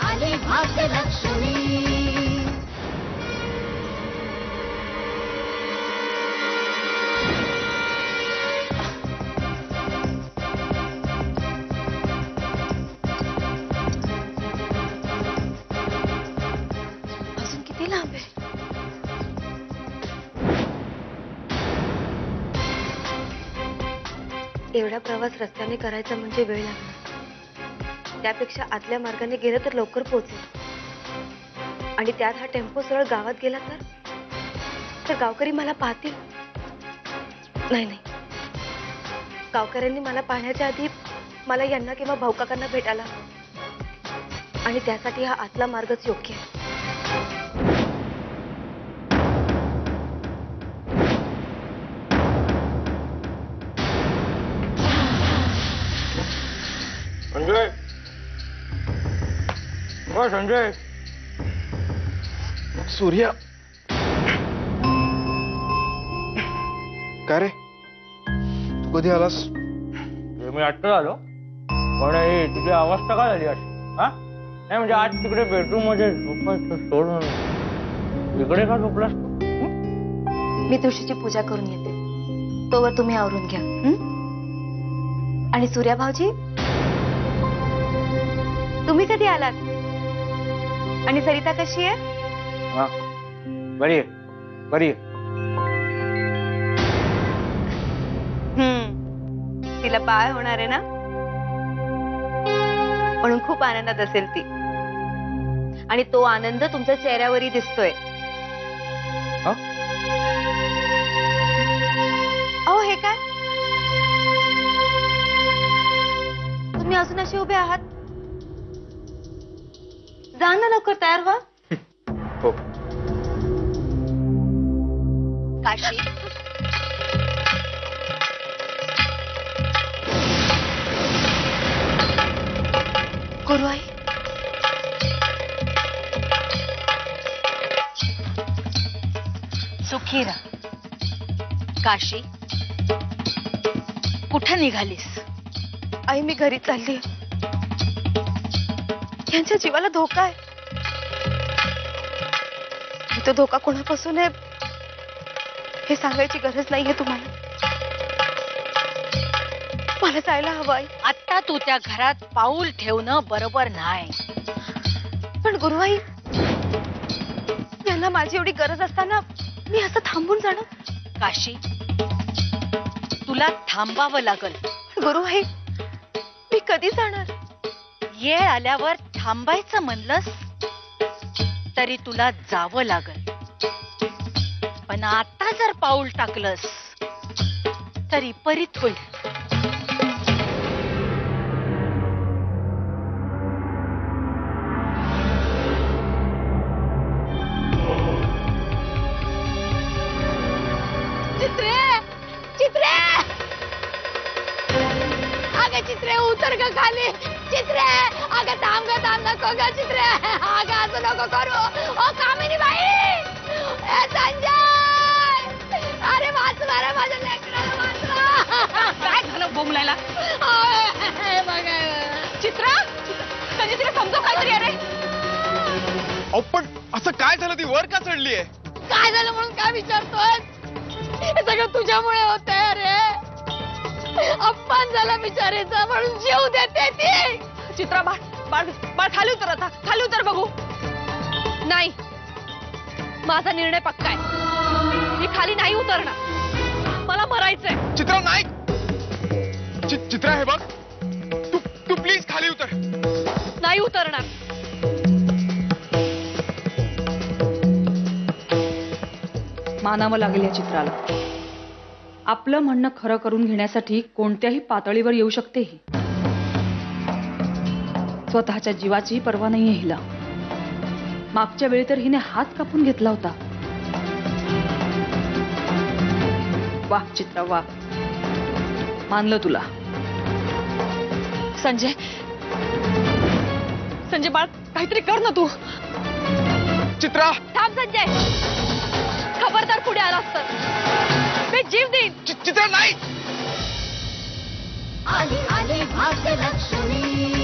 आली भाग्यलक्ष्मी। अजून किती लांब आहे? एवढा प्रवास रस्त्याने करायचा म्हणजे वेळ लागणार, त्यापेक्षा आतल्या मार्गाने गेलं तर लवकर पोहोचेल। आणि त्यात हा टेम्पो सरळ गावात गेला तर गावकरी मला पाहतील। नाही नाही, गावकऱ्यांनी मला पाहण्याच्या आधी मला यांना किंवा भाऊकाकांना भेटायला हवं। आणि त्यासाठी हा आतला मार्गच योग्य आहे। संजय, ओ संजय, सूर्या, काय रे तू कधी आलास? मी आत्ता आलो, पण तुझी अवस्था काय झाली अशी? हा नाही म्हणजे आज तिकडे बेडरूम मध्ये झोपायचं सोडून इकडे का झोपलास तू? मी तुळशीची पूजा करून येते, तोवर तुम्ही आवरून घ्या। आणि सूर्या भाऊजी, तुम्ही कधी आलात? आणि सरिता कशी आहे? हा बरी आहे, बरी आहे। तिला बाळ होणार आहे ना, म्हणून खूप आनंदात असेल ती। आणि तो आनंद तुमच्या चेहऱ्यावरही दिसतोय। अहो हे काय, तुम्ही अजून असे उभे आहात? जा ना लवकर, तयार व्हा। हो। काशी, गुरुआई, सुखी राहा। काशी, कुठं निघालीस? आई मी घरी चालली, यांच्या जीवाला धोका आहे। तो धोका कोणापासून आहे हे सांगायची गरज नाहीये तुम्हाला। मला जायला हवं आई। आता तू त्या घरात पाऊल ठेवणं बरोबर नाही। पण गुरुआई, यांना माझी एवढी गरज असताना मी असं थांबून जाणं? काशी, तुला थांबावं लागल। गुरुआई, मी कधी जाणार? येळ आल्यावर थांबायचं म्हणलंस तरी तुला जावं लागल। पण आता जर पाऊल टाकलंस तरी परीत होईल। चित्रे, चित्रे, अगं चित्रे उतर ग खाली। चित्रे, अगं थांब नको ग चित्रे, अगं असं नको करू। ओ कामिनी बाई, ए संजय, अरे वाचवा रे माझ्या लेकराला, वाचवा। काय झालं बोंबलायला? बघा चित्रा, कधी तरी समजव काहीतरी। अरे पण असं काय झालं? ती वर का चढलीये? काय झालं म्हणून काय विचारतोय? हे सगळं तुझ्यामुळे होतंय। अरे अपमान झाला बिचारीचा, म्हणून जीव देते ती। चित्रा, बाळ बाळ बाळ खाली उतर, आता खाली उतर बघू। नाही, माझा निर्णय पक्का आहे, मी खाली नाही उतरणार। मला मरायचंय। चित्रा नाही, चित्रा हे बघ, तू प्लीज खाली उतर। नाही उतरणार। मानावं लागेल या चित्राला। आपलं म्हणणं खरं करून घेण्यासाठी कोणत्याही पातळीवर येऊ शकते ही। स्वतःच्या जीवाचीही पर्वा नाहीये हिला। मागच्या वेळी तर हिने हात कापून घेतला होता। वाह चित्रा वाह, मानलं तुला। संजय, संजय बाळ काहीतरी कर ना तू। चित्रा थांब संजय, खबरदार पुढे आलास तर मी जीव देईन। चित्रा नाही। आली आली भाग्यलक्ष्मी।